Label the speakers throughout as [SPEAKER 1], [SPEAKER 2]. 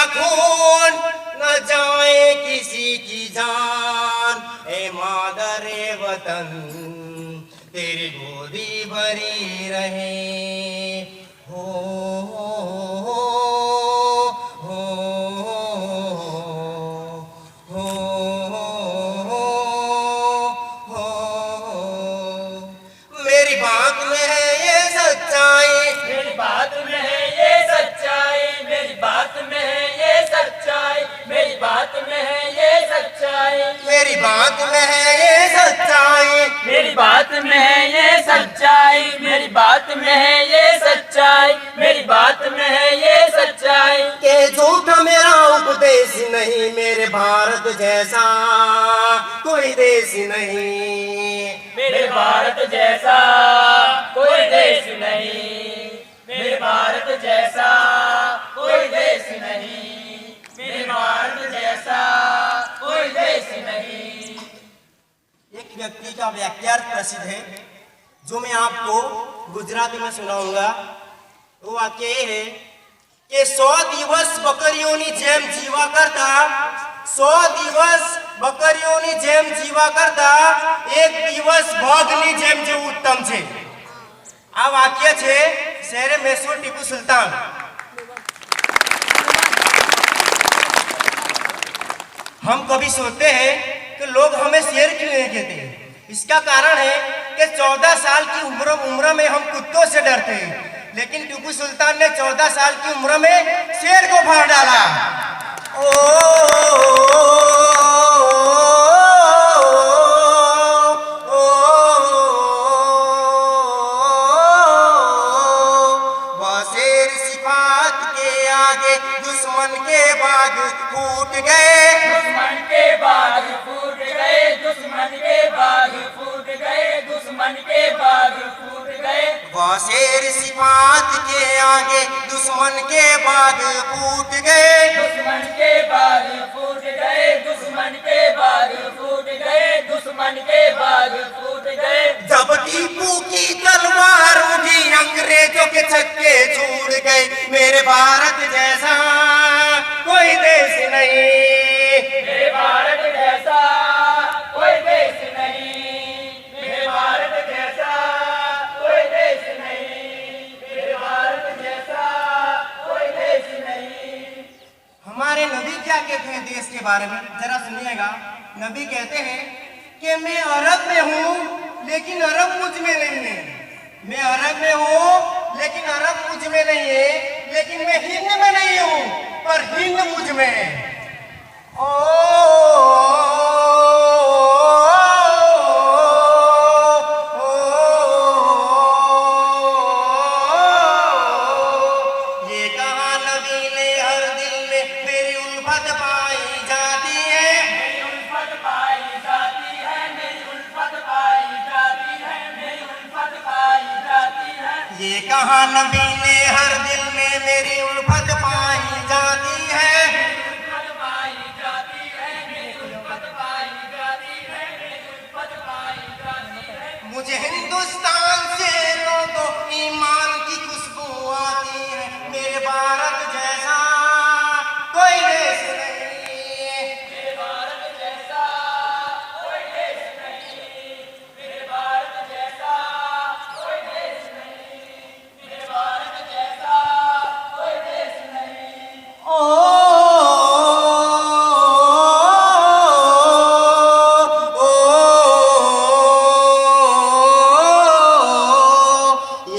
[SPEAKER 1] खून न जाए किसी की जान, ए मादरे वतन तेरी गोदी भरी रहे। हो मेरी बात में है ये सच्चाई,
[SPEAKER 2] मेरी बात में है ये सच्चाई, मेरी बात में है ये सच्चाई, मेरी बात में है ये सच्चाई,
[SPEAKER 1] मेरी बात में है ये सच्चाई,
[SPEAKER 2] मेरी बात में है ये सच्चाई, मेरी बात में है ये सच्चाई, मेरी बात में है ये सच्चाई।
[SPEAKER 1] के झूठ मेरा उपदेश नहीं, मेरे भारत जैसा कोई देश नहीं,
[SPEAKER 2] मेरे भारत जैसा कोई देश नहीं, मेरे भारत जैसा कोई देश नहीं, मेरे भारत जैसा कोई देश नहीं।
[SPEAKER 1] एक व्यक्ति का वाक्यार्थ प्रसिद्ध है जो मैं आपको गुजराती में सुनाऊंगा। वो वाक्य ये है कि 100 દિવસ બકરીઓની જેમ જીવા કરતા, 100 દિવસ બકરીઓની જેમ જીવા કરતા એક દિવસ ભાગની જેમ જેવું ઉત્તમ છે। આ વાક્ય છે શેરે મૈસૂર ટીપુ સુલતાન। हम कभी सोचते हैं कि लोग हमें शेर क्यों नहीं कहते। इसका कारण है कि 14 साल की उम्र में हम कुत्तों से डरते हैं, लेकिन टीपू सुल्तान ने 14 साल की उम्र में शेर को फाड़ डाला। वह शेर सिफात के आगे दुश्मन के बाग फूट गए,
[SPEAKER 2] दुश्मन के बाग फूट गए, दुश्मन के बाग फूट गए, दुश्मन के बाग फूट गए।
[SPEAKER 1] वह शेर सिफात के आगे दुश्मन के बाग फूट गए,
[SPEAKER 2] दुश्मन के बाग फूट गए, दुश्मन के बाग फूट गए, दुश्मन के बाग फूट गए।
[SPEAKER 1] जब टीपू की तलवार उठी अंग्रेजों के छक्के छूट गए। मेरे भारत जैसा कोई देश नहीं,
[SPEAKER 2] मेरे भारत जैसा कोई देश नहीं, मेरे भारत जैसा कोई देश नहीं, मेरे भारत जैसा कोई देश नहीं।
[SPEAKER 1] हमारे नबी क्या कहते हैं देश के बारे में, जरा सुनिएगा। नबी कहते हैं कि मैं अरब में हूँ लेकिन अरब मुझ में नहीं है, मैं अरब में हूँ लेकिन अरब मुझ में नहीं है, लेकिन मैं हिंद में नहीं हूँ पर हिंद मुझ में है। ये कहा नबी ने हर दिल में मेरी उल्फत पाई जाती है,
[SPEAKER 2] मेरी उल्फत पाई जाती है, मेरी उल्फत पाई जाती है, मेरी उल्फत पाई जाती है।
[SPEAKER 1] ये कहा नबी ने हर दिल में मेरी उल्फत पाई जाती है,
[SPEAKER 2] मेरी उल्फत पाई जाती है, मेरी उल्फत पाई जाती है, मेरी उल्फत पाई जाती है।
[SPEAKER 1] मुझे हिंदुस्तान से तो ईमान की खुशबू आती है। मेरे भारत जैसा कोई देश नहीं,
[SPEAKER 2] मेरे भारत जैसा कोई देश नहीं, मेरे भारत जैसा कोई देश नहीं, मेरे भारत जैसा कोई देश नहीं।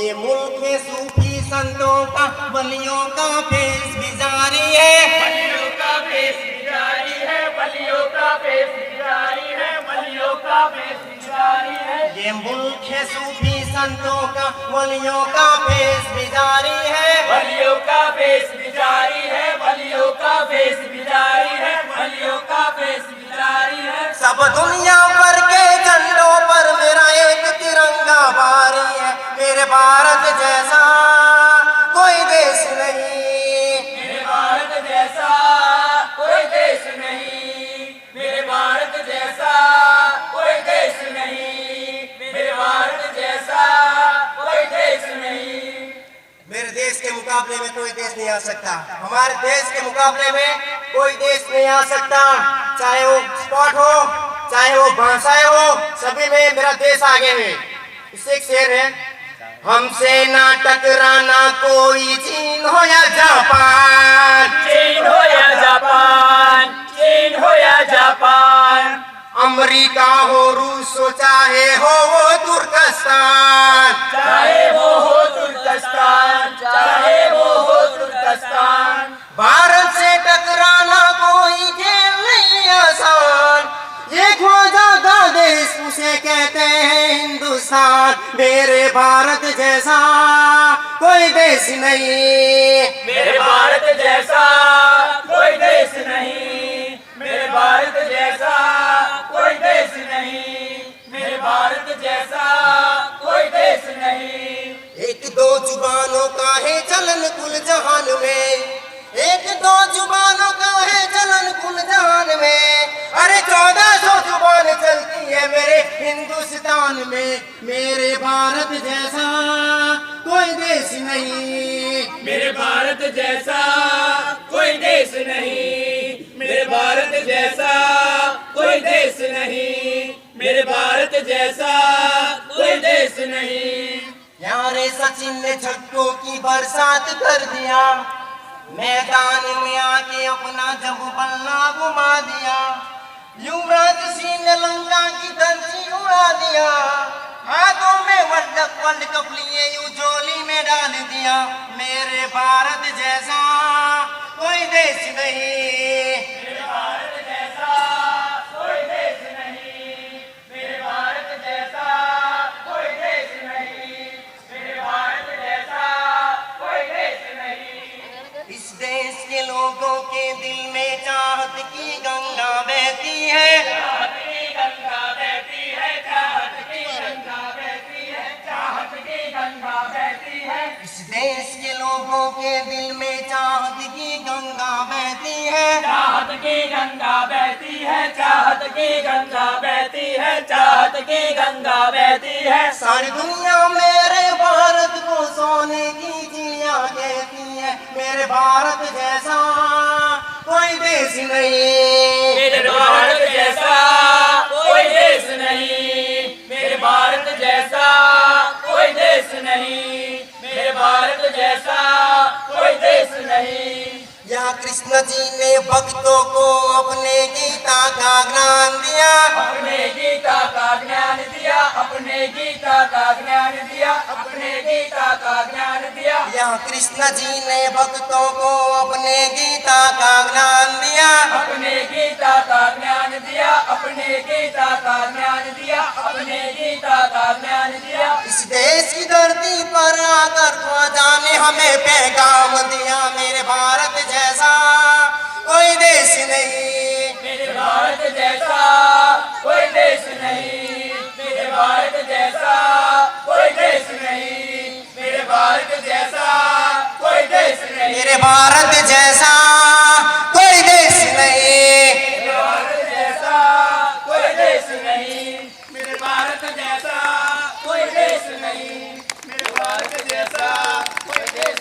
[SPEAKER 1] ये मुल्क में सूफी संतों का वलियों का फेस भी जारी है,
[SPEAKER 2] बलियों का फेस भी जारी है, बलियों का फेस भी जारी है, बलियों का फेस भी जारी है।
[SPEAKER 1] ये मुल्क है सूफी संतों का वलियों का फेस भी जारी है,
[SPEAKER 2] बलियों का फेस भी जारी है, बलियों का फेस भी जारी है, बलियों का फेस भी जारी है।
[SPEAKER 1] सब दुनिया भर के झंडों पर मेरा एक तिरंगा भारी है। मेरे भारत जैसा कोई देश नहीं,
[SPEAKER 2] मेरे भारत जैसा कोई देश नहीं, मेरे भारत जैसा कोई देश नहीं, मेरे भारत जैसा कोई देश नहीं।
[SPEAKER 1] मेरे देश के मुकाबले में कोई देश देश नहीं आ सकता। हमारे देश के मुकाबले में कोई देश नहीं आ सकता, चाहे वो स्पॉट हो, चाहे वो भाषाएं हो, सभी में मेरा देश आगे है। इससे एक शेर है, हमसे ना टकराना कोई चीन हो या जापान,
[SPEAKER 2] चीन हो या जापान, चीन हो या जापान,
[SPEAKER 1] अमेरिका हो रूस हो चाहे हो वो तुर्कस्तान,
[SPEAKER 2] चाहे वो हो तुर्कस्तान, चाहे वो हो तुर्कस्तान,
[SPEAKER 1] भारत से टकराना कोई खेल नहीं आसान, ये खोजा देश उसे कहते हैं हिंदुस्तान, मेरे भारत जैसा कोई देश नहीं,
[SPEAKER 2] मेरे भारत जैसा कोई देश नहीं, मेरे भारत जैसा कोई देश नहीं, मेरे भारत जैसा कोई देश नहीं।
[SPEAKER 1] एक दो जुबानों का है चलन कुल जहान में, एक दो जुबानों का है चलन कुल जहान में, अरे 1400 जुबान चलती है मेरे हिंदुस्तान में, मेरे भारत जैसा कोई देश नहीं,
[SPEAKER 2] मेरे भारत जैसा कोई देश नहीं, मेरे भारत जैसा कोई देश नहीं, मेरे भारत जैसा कोई देश नहीं।
[SPEAKER 1] यारे सचिन ने छक्कों की बरसात कर दिया, मैदान में आके अपना जब बल्ला घुमा दिया, युवराज सिंह ने लंका की धरती उड़ा दिया, हाथों में वर्ल्ड कप लिए यूं झोली में डाल दिया, मेरे भारत जैसा कोई देश नहीं,
[SPEAKER 2] मेरे भारत जैसा कोई देश नहीं, मेरे भारत जैसा कोई देश नहीं, मेरे भारत जैसा कोई देश नहीं।
[SPEAKER 1] इस देश के लोगों के दिल में चाहत की गंगा बहती है,
[SPEAKER 2] चाहत की गंगा बहती है, चाहत की गंगा बहती है, चाहत की गंगा बहती है।
[SPEAKER 1] इस देश के लोगों के दिल में चाहत की गंगा बहती है,
[SPEAKER 2] चाहत की गंगा बहती है, चाहत की गंगा बहती है, चाहत की गंगा बहती है।
[SPEAKER 1] सारी दुनिया मेरे भारत को सोने की चिड़िया कहती है, मेरे भारत जैसा कोई देश नहीं,
[SPEAKER 2] मेरे भारत जैसा कोई देश नहीं, मेरे भारत जैसा कोई देश नहीं, मेरे भारत जैसा कोई देश नहीं।
[SPEAKER 1] यहाँ कृष्ण जी ने भक्तों को अपने गीता का ज्ञान दिया,
[SPEAKER 2] अपने गीता का ज्ञान दिया, अपने गीता का ज्ञान दिया, अपने गीता का ज्ञान दिया।
[SPEAKER 1] यहाँ कृष्ण जी ने भक्तों को अपने गीता का ज्ञान दिया,
[SPEAKER 2] अपने गीता का ज्ञान दिया, अपने गीता का ज्ञान दिया, अपने गीता का ज्ञान दिया।
[SPEAKER 1] इस देश की धरती पर आकर ख्वाजा ने हमें पैगाम दिया, मेरे भारत जैसा कोई देश नहीं,
[SPEAKER 2] मेरे भारत जैसा कोई देश नहीं, मेरे भारत जैसा कोई देश नहीं, मेरे भारत जैसा कोई देश नहीं।
[SPEAKER 1] मेरे भारत